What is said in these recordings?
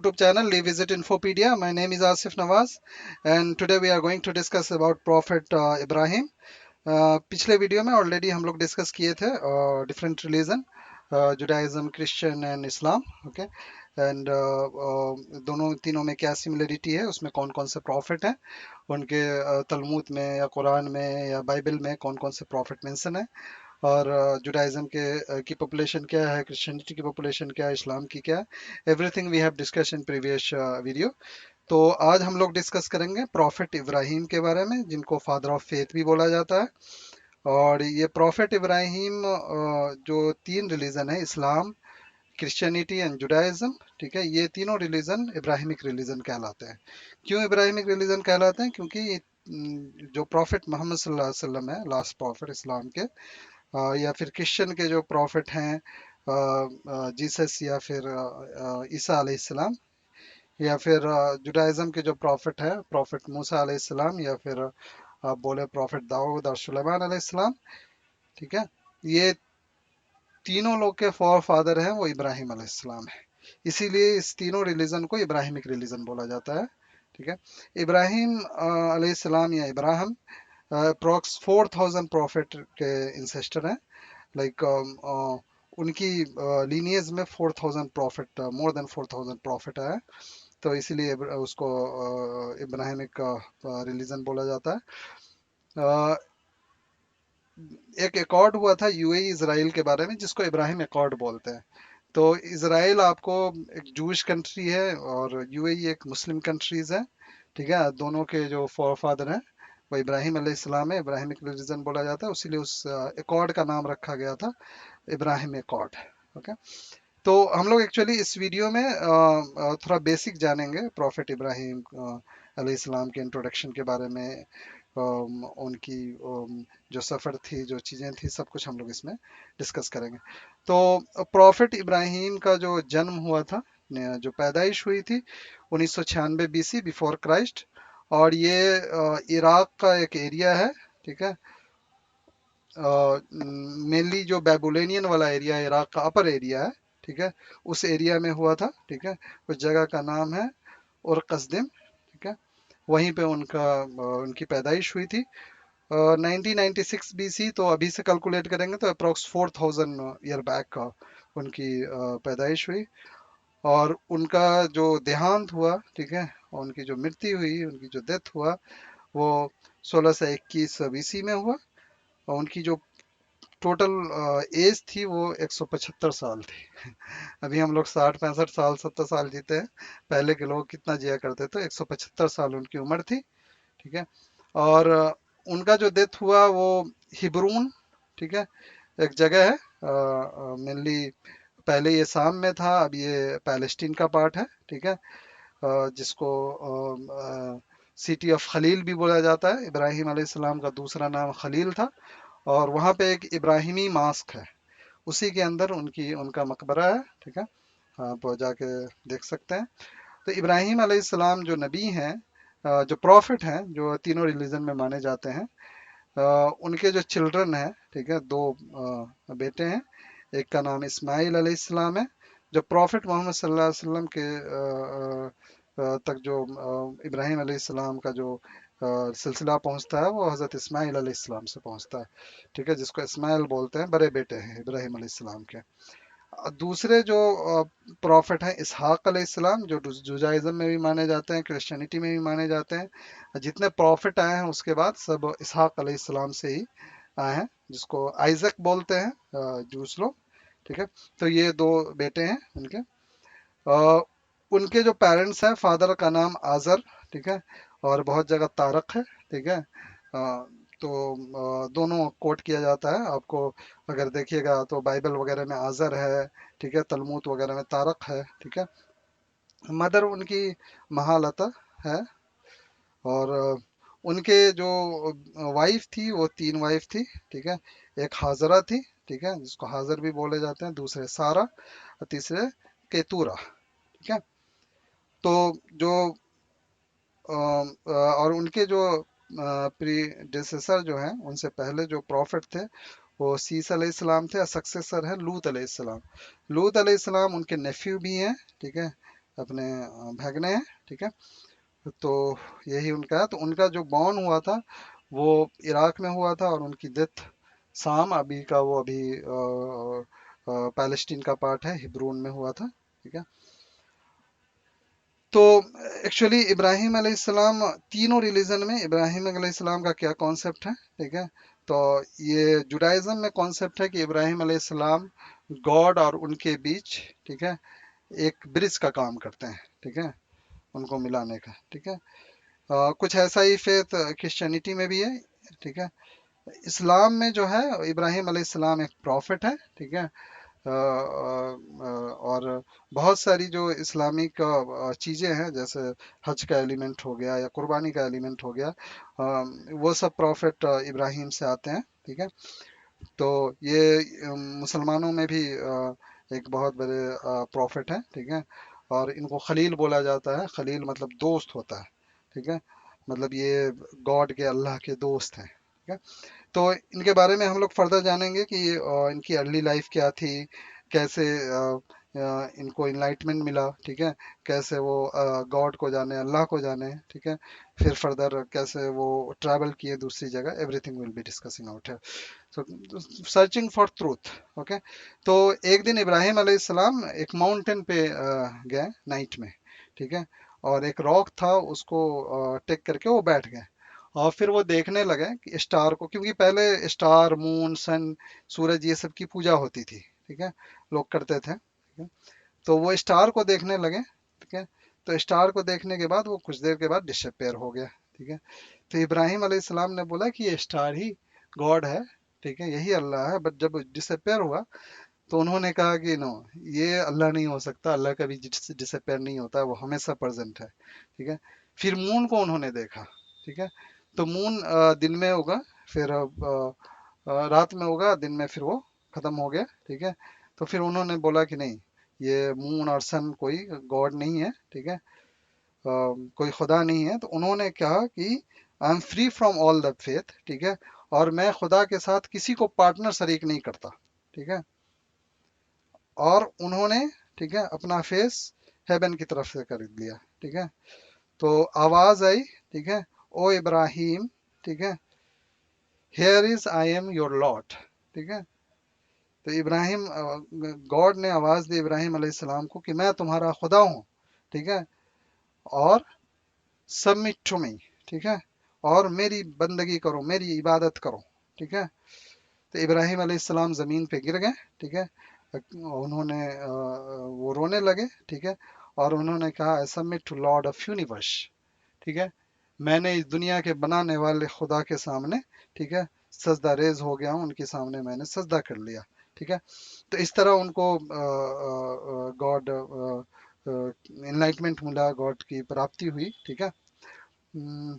YouTube channel Revisit Infopedia. My name is Asif Nawaz, and today we are going to discuss about Prophet Ibrahim. पिछले video में already हम लोग discuss किए थे different religion, Judaism, Christian and Islam. Okay. And दोनों तीनों में क्या सिमिलरिटी है, उसमें कौन कौन से प्रॉफिट हैं, उनके तलमूद में या कुरान में या बाइबल में कौन कौन से प्रॉफिट मेंशन है, और जुडाइज्म के की पॉपुलेशन क्या है, क्रिश्चियनिटी की पॉपुलेशन क्या है, इस्लाम की क्या है. Everything we have discuss in previous video. तो आज हम लोग डिस्कस करेंगे प्रॉफिट इब्राहिम के बारे में, जिनको फादर ऑफ फेथ भी बोला जाता है. और ये प्रॉफिट इब्राहिम जो तीन रिलीजन है, इस्लाम, क्रिश्चियनिटी एंड जुडाइज्म, ठीक है, ये तीनों रिलीजन इब्राहिमिक रिलीजन कहलाते हैं. क्यों इब्राहिमिक रिलीजन कहलाते हैं? क्योंकि जो प्रॉफिट मोहम्मद सल्लल्लाहु अलैहि वसल्लम है, लास्ट प्रॉफिट इस्लाम के, या फिर क्रिश्चियन के जो प्रॉफिट हैं, जीसस या फिर ईसा अलैहिस्सलाम, या फिर जुडाइज्म के जो प्रॉफिट है, प्रॉफिट मूसा अलैहिस्सलाम, या फिर आप बोले प्रॉफिट दाऊद और सुलेमान अलैहिस्सलाम, ठीक है, ये तीनों लोग के फॉर फादर हैं वो इब्राहिम अलैहिस्सलाम है. इसीलिए इस तीनों रिलीजन को इब्राहिमिक रिलीजन बोला जाता है. ठीक है. इब्राहिम अलैहिस्सलाम या इब्राहिम अप्रोक्स 4000 प्रॉफिट के इंसेस्टर हैं. लाइक उनकी लीनियज में 4000 प्रॉफिट, मोर देन 4000 प्रॉफिट है. तो इसीलिए उसको इब्राहिमिक रिलीजन बोला जाता है. अ, एक एकॉर्ड हुआ था यूएई इसराइल के बारे में, जिसको इब्राहिम एकॉर्ड बोलते हैं. तो इसराइल आपको एक जूश कंट्री है और यूएई एक मुस्लिम कंट्रीज है. ठीक है. दोनों के जो फॉर फादर हैं वो इब्राहिम अलैहिस्सलाम है. इब्राहिमिक रिलीजन बोला जाता है, उसीलिए उस एकॉर्ड का नाम रखा गया था इब्राहिम एकॉर्ड. ओके. तो हम लोग एक्चुअली इस वीडियो में थोड़ा बेसिक जानेंगे प्रॉफिट इब्राहिम अलैहिस्सलाम के इंट्रोडक्शन के बारे में. उनकी जो सफ़र थी, जो चीज़ें थी, सब कुछ हम लोग इसमें डिस्कस करेंगे. तो प्रॉफिट इब्राहिम का जो जन्म हुआ था, जो पैदाइश हुई थी 1996 बीसी बिफोर क्राइस्ट. और ये इराक का एक एरिया है. ठीक है. मेनली जो बेबुलेनियन वाला एरिया है, इराक का अपर एरिया है. ठीक है. उस एरिया में हुआ था. ठीक है. उस जगह का नाम है और कसदिम. ठीक है. वहीं पे उनकी पैदाइश हुई थी 1996 बीसी. तो अभी से कैलकुलेट करेंगे तो अप्रोक्स 4000 ईयर बैक का उनकी पैदाइश हुई. और उनका जो देहांत हुआ, ठीक है, और उनकी जो मृत्यु हुई, उनकी जो डेथ हुआ, वो 1621 बीसी में हुआ. और उनकी जो टोटल एज थी वो 175 साल थी. अभी हम लोग 60 65 साल 70 साल जीते हैं. पहले के लोग कितना जिया करते थे? 175 साल उनकी उम्र थी. ठीक है. और उनका जो डेथ हुआ वो हिब्रून, ठीक है, एक जगह है, मेनली पहले ये शाम में था, अब ये पैलेस्टीन का पार्ट है. ठीक है. जिसको सिटी ऑफ खलील भी बोला जाता है. इब्राहिम अलैहिस्सलाम का दूसरा नाम खलील था. और वहाँ पे एक इब्राहिमी मास्क है, उसी के अंदर उनकी उनका मकबरा है. ठीक है. आप जाके देख सकते हैं. तो इब्राहिम अलैहिस्सलाम जो नबी हैं, जो प्रॉफिट हैं, जो तीनों रिलीजन में माने जाते हैं, उनके जो चिल्ड्रन हैं, ठीक है, दो बेटे हैं. एक का नाम इस्माइल अलैहिस्सलाम है. जो प्रॉफिट मोहम्मद सल्लल्लाहु अलैहि वसल्लम के तक जो इब्राहिम अलैहिस्सलाम का जो सिलसिला पहुंचता है, वो हज़रत इस्माइल अलैहिस्सलाम से पहुंचता है. ठीक है. जिसको इस्माइल बोलते हैं, बड़े बेटे हैं इब्राहिम अलैहिस्सलाम के. दूसरे जो प्रॉफिट हैं इसहाक अलैहिस्सलाम, जो जुजाइज्म में भी माने जाते हैं, क्रिश्चियनिटी में भी माने जाते हैं. जितने प्रॉफिट आए हैं उसके बाद सब इसहाक अलैहिस्सलाम से ही आए हैं, जिसको आइजक बोलते हैं जूस लोग. ठीक है. तो ये दो बेटे हैं उनके. अ, उनके जो पेरेंट्स हैं, फादर का नाम आजर, ठीक है, और बहुत जगह तारक है. ठीक है. तो दोनों कोट किया जाता है. आपको अगर देखिएगा तो बाइबल वगैरह में आजर है. ठीक है. तलमूद वगैरह में तारक है. ठीक है. मदर उनकी महालता है. और उनके जो वाइफ थी, वो तीन वाइफ थी. ठीक है. एक हाजरा थी, ठीक है, जिसको हाजर भी बोले जाते हैं. दूसरे सारा, और तीसरे केतूरा. ठीक है. तो जो और उनके जो प्रीडेसेसर जो हैं, उनसे पहले जो प्रॉफिट थे, वो सीस अलैहिस्सलाम थे. और सक्सेसर है लूत अलैहिस्सलाम. लूत अलैहिस्सलाम उनके नेफ्यू भी हैं. ठीक है. اپنے بھگنے ہیں، ٹھیک ہے. تو یہی ان کا ہے. تو ان کا جو بورن ہوا تھا وہ عراق میں ہوا تھا، اور ان کی ڈیتھ سام ابھی کا وہ ابھی پیلسٹین کا پارٹ ہے، ہبرون میں ہوا تھا، ٹھیک ہے. تو ایکچولی ابراہیم علیہ السلام تینوں ریلیجن میں ابراہیم علیہ السلام کا کیا کانسیپٹ ہے، ٹھیک ہے. تو یہ جوڈائزم میں کانسیپٹ ہے کہ ابراہیم علیہ السلام گاڈ اور ان کے بیچ، ٹھیک ہے، ایک برج کا کام کرتے ہیں، ٹھیک ہے، ان کو ملانے کا، ٹھیک ہے. کچھ ایسا ہی فیتھ کرسچینٹی میں بھی ہے، ٹھیک ہے. اسلام میں جو ہے ابراہیم علیہ السلام ایک پروفٹ ہے، ٹھیک ہے. اور بہت ساری جو اسلامک چیزیں ہیں، جیسے حج کا ایلیمنٹ ہو گیا یا قربانی کا ایلیمنٹ ہو گیا، وہ سب پروفٹ ابراہیم سے آتے ہیں، ٹھیک ہے. تو یہ مسلمانوں میں بھی ایک بہت بڑے پروفٹ ہیں، ٹھیک ہے. اور ان کو خلیل بولا جاتا ہے. خلیل مطلب دوست ہوتا ہے، ٹھیک ہے. مطلب یہ گاڈ کے، اللہ کے دوست ہیں، ٹھیک ہے. تو ان کے بارے میں ہم لوگ فردر جانیں گے کہ ان کی ارلی لائف کیا تھی، کیسے ان کو انلائٹمنٹ ملا، ٹھیک ہے، کیسے وہ گاڈ کو جانے، اللہ کو جانے، ٹھیک ہے. پھر فردر کیسے وہ ٹریول کیے دوسری جگہ، everything will be discussing out ہے. Searching for truth. اوکے. تو ایک دن ابراہیم علیہ السلام ایک ماؤنٹین پہ گئے نائٹ میں، ٹھیک ہے. اور ایک راک تھا، اس کو ٹیک کر کے وہ بیٹھ گئے. اور پھر وہ دیکھنے لگے کہ اسٹار کو، کیونکہ پہلے اسٹار، مون، سن، سورج، یہ سب کی پوجا ہوتی تھی، ٹھیک ہے، لوگ کرتے تھے، ٹھیک ہے. تو وہ اسٹار کو دیکھنے لگے، ٹھیک ہے. تو اسٹار کو دیکھنے کے بعد وہ کچھ دیر کے بعد ڈسپیئر ہو گیا، ٹھیک ہے. تو ابراہیم علیہ السلام نے بولا کہ یہ اسٹار ہی گاڈ ہے، ٹھیک ہے، یہی اللہ ہے. بٹ جب ڈسپیئر ہوا تو انہوں نے کہا کہ نو، یہ اللہ نہیں ہو سکتا، اللہ کبھی ڈسپیئر نہیں ہوتا، وہ ہمیشہ پرزینٹ ہے، ٹھیک ہے. پھر مون کو انہوں نے دیکھا، ٹھیک ہے. تو مون دن میں ہوگا، پھر رات میں ہوگا، دن میں پھر وہ ختم ہو گیا، ٹھیک ہے. تو پھر انہوں نے بولا کہ نہیں، یہ مون اور سن کوئی گاڈ نہیں ہے، ٹھیک ہے، کوئی خدا نہیں ہے. تو انہوں نے کہا کہ I am free from all the faith, ٹھیک ہے، اور میں خدا کے ساتھ کسی کو پارٹنر شریک نہیں کرتا، ٹھیک ہے. اور انہوں نے، ٹھیک ہے، اپنا فیس ہیبن کی طرف سے کر دیا، ٹھیک ہے. تو آواز آئی، ٹھیک ہے، او ابراہیم، ٹھیک ہے، here is I am your lord, ٹھیک ہے. تو ابراہیم، گاڈ نے آواز دی ابراہیم علیہ السلام کو کہ میں تمہارا خدا ہوں، ٹھیک ہے، اور سبمٹ ٹو می، ٹھیک ہے، اور میری بندگی کرو، میری عبادت کرو، ٹھیک ہے. تو ابراہیم علیہ السلام زمین پہ گر گئے، ٹھیک ہے. انہوں نے وہ رونے لگے، ٹھیک ہے. اور انہوں نے کہا I submit to Lord of Universe، ٹھیک ہے، میں نے اس دنیا کے بنانے والے خدا کے سامنے، ٹھیک ہے، سجدہ ریز ہو گیا ہوں، ان کے سامنے میں نے سجدہ کر لیا، ٹھیک ہے. تو اس طرح ان کو گاڈ انلائٹمنٹ ملا، گاڈ کی پراپتی ہوئی، ٹھیک ہے.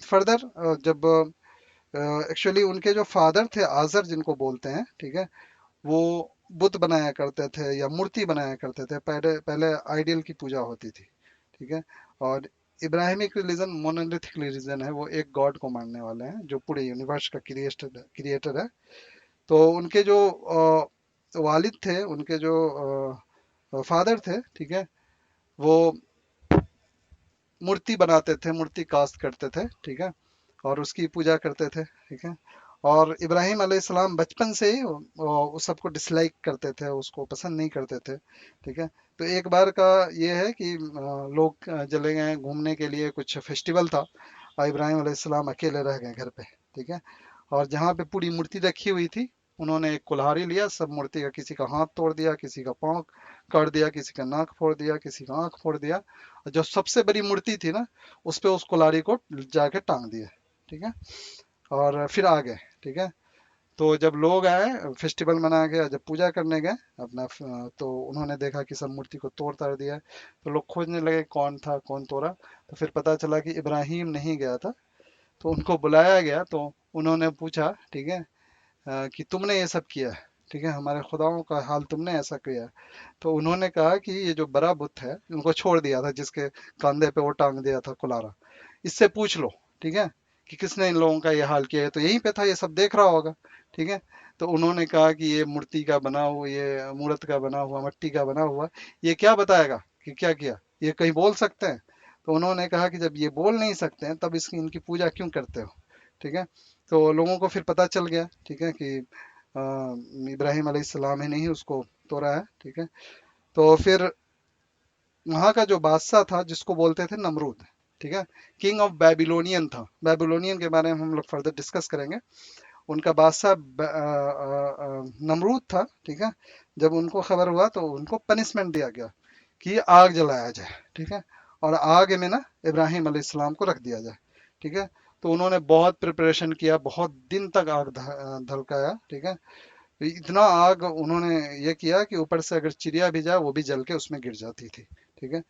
فردر جب ایکچولی ان کے جو فادر تھے آزر جن کو بولتے ہیں، ٹھیک ہے، وہ بت بنایا کرتے تھے یا مورتی بنایا کرتے تھے. پہلے پہلے آئیڈیل کی پوجا ہوتی تھی، ٹھیک ہے. اور ابراہیمک ریلیجن مونولیتھک ریلیجن ہے، وہ ایک گاڈ کو ماننے والے ہیں جو پورے یونیورس کا کریٹر ہے. تو ان کے جو والد تھے، ان کے جو فادر تھے، ٹھیک ہے، وہ مورتی بناتے تھے، مورتی کاسٹ کرتے تھے، ٹھیک ہے، اور اس کی پوجا کرتے تھے، ٹھیک ہے. اور ابراہیم علیہ السلام بچپن سے ہی اس سب کو ڈسلائک کرتے تھے، اس کو پسند نہیں کرتے تھے، ٹھیک ہے. تو ایک بار کا یہ ہے کہ لوگ چلے گئے گھومنے کے لیے، کچھ فیسٹیول تھا، اور ابراہیم علیہ السلام اکیلے رہ گئے گھر پہ، ٹھیک ہے. اور جہاں پہ پوری مورتی رکھی ہوئی تھی، انہوں نے ایک کلہاڑی لیا، سب مورتی کا کسی کا ہاتھ توڑ دیا، کسی کا پاؤں کاٹ دیا، کسی کا ناک پھوڑ دیا، کسی کا آنکھ پھوڑ دیا. اور جو سب سے بڑی مورتی تھی نا، اس پہ اس کلہاڑی کو جا کے ٹانگ دیا، ٹھیک ہے، اور پھر آ گئے، ٹھیک ہے. تو جب لوگ آئے فیسٹیول منا کے، جب پوجا کرنے گئے اپنا، تو انہوں نے دیکھا کہ سب مورتی کو توڑ تاڑ دیا ہے. تو لوگ کھوجنے لگے کون تھا، کون توڑا. تو پھر پتا چلا کہ ابراہیم نہیں گیا تھا. تو ان کو بلایا گیا، تو انہوں نے پوچھا، ٹھیک ہے، کہ تم نے یہ سب کیا ہے، ٹھیک ہے، ہمارے خداؤں کا حال تم نے ایسا کیا ہے. تو انہوں نے کہا کہ یہ جو بڑا بت ہے، ان کو چھوڑ دیا تھا، جس کے کاندھے پہ وہ ٹانگ دیا تھا کلارا، اس سے پوچھ لو، ٹھیک ہے، کہ کس نے ان لوگوں کا یہ حال کیا ہے. تو یہیں پہ تھا، یہ سب دیکھ رہا ہوگا، ٹھیک ہے. تو انہوں نے کہا کہ یہ مورتی کا بنا ہوا، یہ مورت کا بنا ہوا، مٹی کا بنا ہوا، یہ کیا بتائے گا کہ کیا کیا. ये कहीं बोल सकते हैं? तो उन्होंने कहा कि जब ये बोल नहीं सकते हैं तब इसकी इनकी पूजा क्यों करते हो, ठीक है। तो लोगों को फिर पता चल गया, ठीक है, कि इब्राहिम अलैहिस्सलाम ही नहीं उसको तोड़ा है, ठीक है। तो फिर वहाँ का जो बादशाह था जिसको बोलते थे नमरूद, ठीक है, किंग ऑफ बेबीलोनियन था। बेबीलोनियन के बारे में हम लोग फर्दर डिस्कस करेंगे। उनका बादशाह नमरूद था, ठीक है। जब उनको खबर हुआ तो उनको पनिशमेंट दिया गया कि आग जलाया जाए, ठीक है, और आग में ना इब्राहिम अलैहिस्सलाम को रख दिया जाए, ठीक है। तो उन्होंने बहुत प्रिपरेशन किया, बहुत दिन तक आग धलकाया, ठीक है। इतना आग उन्होंने ये किया कि ऊपर से अगर चिड़िया भी जाए वो भी जल के उसमें गिर जाती थी, ठीक है।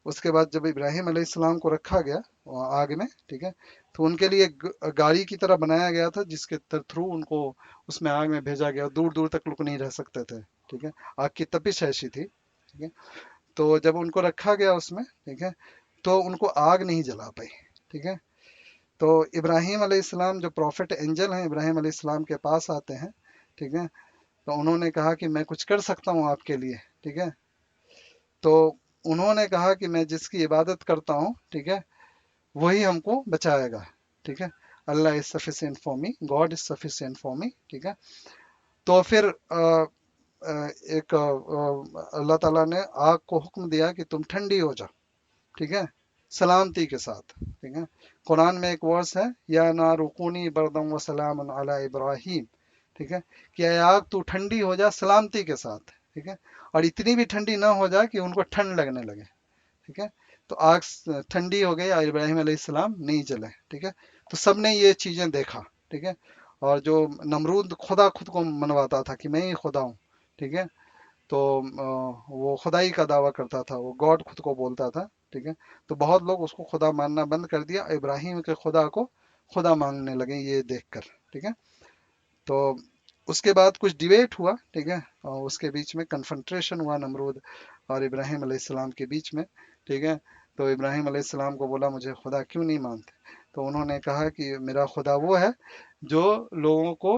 उसके बाद जब इब्राहिम अलैहिस्सलाम को रखा गया आग में, ठीक है, तो उनके लिए एक गाड़ी की तरह बनाया गया था जिसके थ्रू उनको उसमें आग में भेजा गया। दूर दूर तक लोग नहीं रह सकते थे, ठीक है, आग की तपिश ऐसी थी, ठीक है। तो जब उनको रखा गया उसमें, ठीक है, तो उनको आग नहीं जला पाई, ठीक है। तो इब्राहिम अलैहिस्सलाम जो प्रॉफिट एंजल हैं इब्राहिम अलैहिस्सलाम के पास आते हैं, ठीक है। तो उन्होंने कहा कि मैं कुछ कर सकता हूँ आपके लिए, ठीक है। तो उन्होंने कहा कि मैं जिसकी इबादत करता हूँ, ठीक है, वही हमको बचाएगा, ठीक है। Allah is sufficient for me, God is sufficient for me, ठीक है। तो फिर एक अल्लाह ताला ने आग को हुक्म दिया कि तुम ठंडी हो जाओ, ठीक है, सलामती के साथ, ठीक है। कुरान में एक वर्स है, या ना रुकूनी बरदम व सलाम अला इब्राहिम, ठीक है, कि ऐ आग तू ठंडी हो जा सलामती के साथ, ठीक है, और इतनी भी ठंडी ना हो जाए कि उनको ठंड लगने लगे, ठीक है। तो आग ठंडी हो गई और इब्राहिम अलैहिस्सलाम नहीं जले, ठीक है। तो सबने ये चीजें देखा, ठीक है। और जो नमरूद खुदा खुद को मनवाता था कि मैं ही खुदा हूँ, ठीक है, तो वो खुदाई का दावा करता था, वो गॉड खुद को बोलता था, ठीक है। तो बहुत लोग उसको खुदा मानना बंद कर दिया, इब्राहिम के खुदा को खुदा मांगने लगे ये देखकर, ठीक है। तो उसके बाद कुछ डिबेट हुआ, ठीक है, और उसके बीच में कन्फ्रंट्रेशन हुआ नमरूद और इब्राहिम अलैहिस्सलाम के बीच में, ठीक है। तो इब्राहिम अलैहिस्सलाम को बोला मुझे खुदा क्यों नहीं मानते? तो उन्होंने कहा कि मेरा खुदा वो है जो लोगों को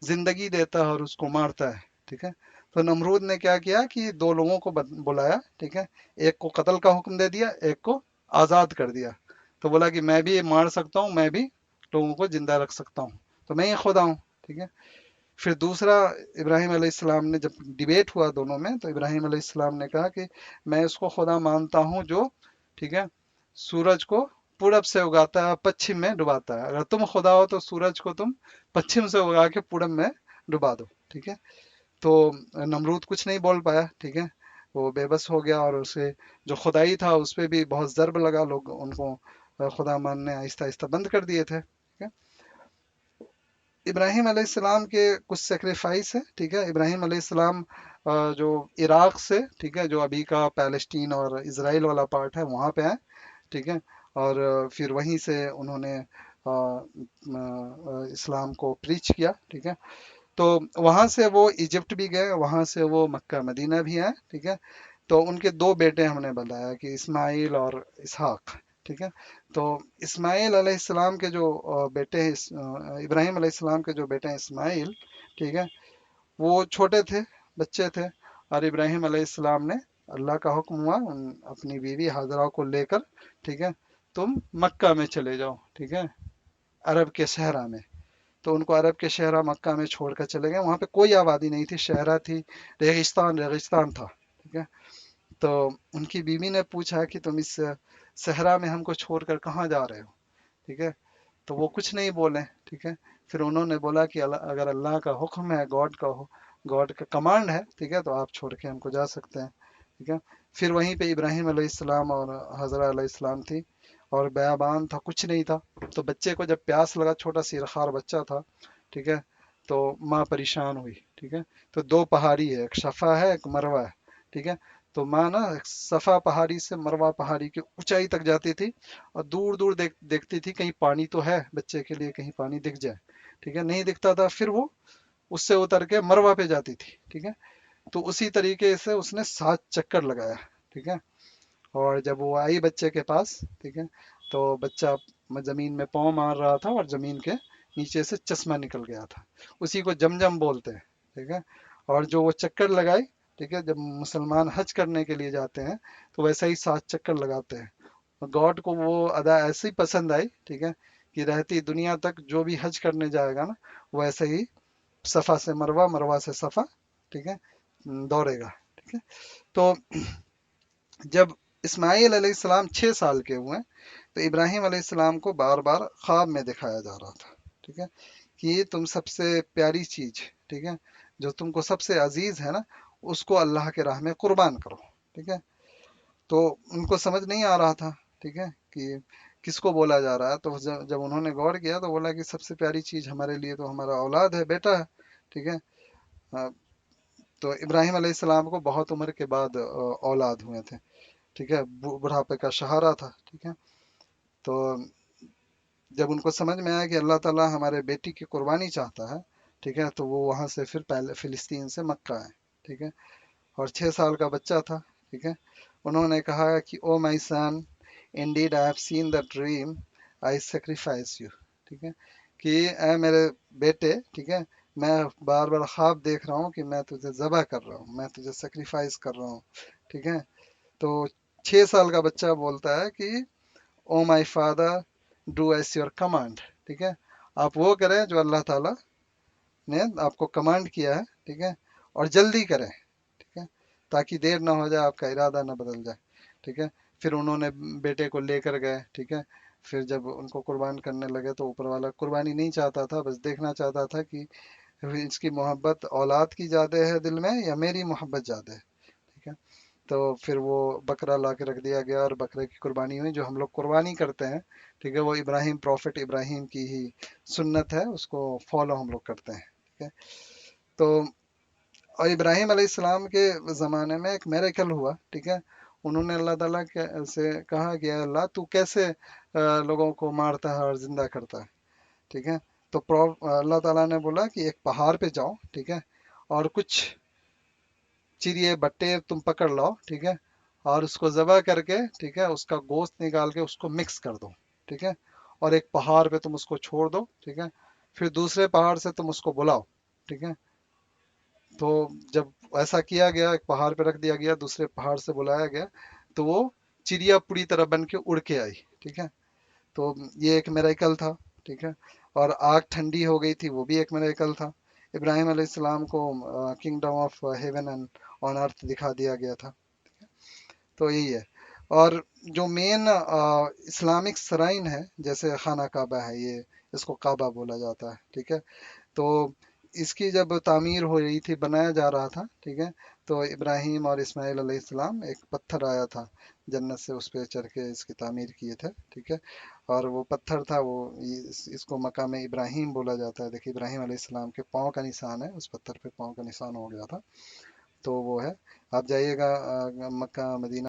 जिंदगी देता है और उसको मारता है, ठीक है। तो नमरूद ने क्या किया कि दो लोगों को बुलाया, ठीक है, एक को कत्ल का हुक्म दे दिया, एक को आजाद कर दिया। तो बोला कि मैं भी मार सकता हूँ, मैं भी लोगों को जिंदा रख सकता हूँ, तो मैं ही खुदा हूँ, ठीक है। फिर दूसरा, इब्राहिम अलैहिस्सलाम ने जब डिबेट हुआ दोनों में, तो इब्राहिम अलैहिस्सलाम ने कहा कि मैं इसको खुदा मानता हूँ जो, ठीक है, सूरज को पूरब से उगाता है पश्चिम में डुबाता है। अगर तुम खुदा हो तो सूरज को तुम पश्चिम से उगा के पूरब में डुबा दो, ठीक है। तो नमरूद कुछ नहीं बोल पाया, ठीक है, वो बेबस हो गया और उसे जो खुदाई था उस पर भी बहुत ज़र्ब लगा, लोग उनको खुदा मानने आहिस्ता आहिस्ता बंद कर दिए थे, ठीक है। इब्राहिम अलैहिस्सलाम के कुछ सेक्रीफाइस है, ठीक है। इब्राहिम अलैहिस्सलाम जो इराक से, ठीक है, जो अभी का पैलेस्टीन और इसराइल वाला पार्ट है वहाँ पे है, ठीक है। और फिर वहीं से उन्होंने इस्लाम को प्रीच किया, ठीक है। तो वहाँ से वो इजिप्ट भी गए, वहाँ से वो मक्का मदीना भी आए, ठीक है। तो उनके दो बेटे हमने बताया कि इस्माइल और इसहाक, ठीक है। तो इस्माइल अलैहिस्सलाम के जो बेटे हैं, इब्राहिम अलैहिस्सलाम के जो बेटे हैं इस्माइल, ठीक है, वो छोटे थे, बच्चे थे, और इब्राहिम अलैहिस्सलाम ने, अल्लाह का हुक्म हुआ अपनी बीवी हाजरा को लेकर, ठीक है, तुम मक्का में चले जाओ, ठीक है, अरब के सहरा में। तो उनको अरब के शहरा मक्का में छोड़कर चले गए, वहाँ पे कोई आबादी नहीं थी, शहरा थी, रेगिस्तान रेगिस्तान था, ठीक है। तो उनकी बीवी ने पूछा कि तुम इस सहरा में हमको छोड़कर कहाँ जा रहे हो, ठीक है। तो वो कुछ नहीं बोले, ठीक है। फिर उन्होंने बोला कि अगर अल्लाह का हुक्म है, गॉड का कमांड है, ठीक है, तो आप छोड़ के हमको जा सकते हैं, ठीक है। फिर वहीं पे इब्राहिम अलैहिस्सलाम और हजरा अलैहिस्सलाम थी, और बयाबान था, कुछ नहीं था। तो बच्चे को जब प्यास लगा, छोटा सिरखार बच्चा था, ठीक है, तो माँ परेशान हुई, ठीक है। तो दो पहाड़ी है, एक सफ़ा है एक मरवा है, ठीक है। तो माँ ना सफ़ा पहाड़ी से मरवा पहाड़ी की ऊंचाई तक जाती थी, और दूर दूर देखती थी कहीं पानी तो है बच्चे के लिए, कहीं पानी दिख जाए, ठीक है। नहीं दिखता था, फिर वो उससे उतर के मरवा पे जाती थी, ठीक है। तो उसी तरीके से उसने 7 चक्कर लगाया, ठीक है। और जब वो आई बच्चे के पास, ठीक है, तो बच्चा जमीन में पाँव मार रहा था और जमीन के नीचे से चश्मा निकल गया था। उसी को जमजम बोलते हैं, ठीक है। और जो वो चक्कर लगाई, ठीक है, जब मुसलमान हज करने के लिए जाते हैं तो वैसा ही 7 चक्कर लगाते हैं। गॉड को वो अदा ऐसी पसंद आई, ठीक है, कि रहती दुनिया तक जो भी हज करने जाएगा ना, वो ऐसे ही सफा से मरवा, मरवा से सफा, ठीक है, दौड़ेगा। ठीक है। तो जब इस्माइल अलैहिस्सलाम 6 साल के हुए तो इब्राहिम अलैहिस्सलाम को बार बार ख्वाब में दिखाया जा रहा था, ठीक है, कि तुम सबसे प्यारी चीज, ठीक है, जो तुमको सबसे अजीज है ना, उसको अल्लाह के राह में कुर्बान करो। ठीक है। तो उनको समझ नहीं आ रहा था, ठीक है, कि किसको बोला जा रहा है। तो जब उन्होंने गौर किया तो बोला कि सबसे प्यारी चीज हमारे लिए तो हमारा औलाद है, बेटा है। ठीक है। अ, तो इब्राहिम अलैहिस्सलाम को बहुत उम्र के बाद औलाद हुए थे। ठीक है। बुढ़ापे का सहारा था। ठीक है। तो जब उनको समझ में आया कि अल्लाह ताला हमारे बेटी की कुर्बानी चाहता है, ठीक है, तो वो वहां से फिर पहले फिलिस्तीन से मक्का आए। ठीक है। और 6 साल का बच्चा था। ठीक है। उन्होंने कहा कि oh my son, indeed I have seen the dream, I sacrifice you. ठीक है, कि ए मेरे बेटे, ठीक है, मैं बार बार ख्वाब देख रहा हूँ कि मैं तुझे ज़बह कर रहा हूँ, मैं तुझे सेक्रीफाइस कर रहा हूँ। ठीक है। तो 6 साल का बच्चा बोलता है कि oh my father, do as your command. ठीक है, आप वो करें जो अल्लाह ताला ने आपको कमांड किया है। ठीक है, और जल्दी करें। ठीक है, ताकि देर ना हो जाए, आपका इरादा ना बदल जाए। ठीक है। फिर उन्होंने बेटे को लेकर गए। ठीक है। फिर जब उनको कुर्बान करने लगे तो ऊपर वाला कुर्बानी नहीं चाहता था, बस देखना चाहता था कि इसकी मोहब्बत औलाद की ज्यादा है दिल में या मेरी मोहब्बत ज्यादा है। ठीक है। तो फिर वो बकरा ला के रख दिया गया और बकरे की कुर्बानी हुई, जो हम लोग कुर्बानी करते हैं। ठीक है, वो इब्राहिम, प्रॉफिट इब्राहिम की ही सुन्नत है, उसको फॉलो हम लोग करते हैं। ठीक है। तो और इब्राहिम अलैहिस्सलाम के ज़माने में एक मेरेकल हुआ। ठीक है। उन्होंने अल्लाह ताला से कहा कि अल्लाह तू कैसे लोगों को मारता है और जिंदा करता है। ठीक है। तो अल्लाह ताला ने बोला कि एक पहाड़ पे जाओ। ठीक है, और कुछ चिड़िए बट्टे तुम पकड़ लाओ। ठीक है, और उसको ज़बह करके, ठीक है, उसका गोश्त निकाल के उसको मिक्स कर दो। ठीक है, और एक पहाड़ पे तुम उसको छोड़ दो। ठीक है, फिर दूसरे पहाड़ से तुम उसको बुलाओ। ठीक है। तो जब ऐसा किया गया, एक पहाड़ पे रख दिया गया, दूसरे पहाड़ से बुलाया गया, तो वो चिड़िया पूरी तरह बन के उड़ के आई। ठीक है। तो ये एक मिरेकल था। ठीक है। और आग ठंडी हो गई थी, वो भी एक मिरेकल था। इब्राहिम अलैहिस्सलाम को kingdom of heaven and on earth दिखा दिया गया था। तो यही है। और जो मेन इस्लामिक सराइन है, जैसे खाना काबा है, ये इसको काबा बोला जाता है। ठीक है। तो इसकी जब तामीर हो रही थी, बनाया जा रहा था, ठीक है, तो इब्राहिम और इस्माइल अलैहिस्सलाम, एक पत्थर आया था जन्नत से, उस पे चढ़ के इसकी तामीर किए थे। ठीक है। और वो पत्थर था, वो इसको मकाम इब्राहिम बोला जाता है। देखिए, इब्राहिम अलैहिस्सलाम के पाँव का निशान है, उस पत्थर पे पाँव का निशान हो गया था। तो वो है। आप जाइएगा मक्का मदीना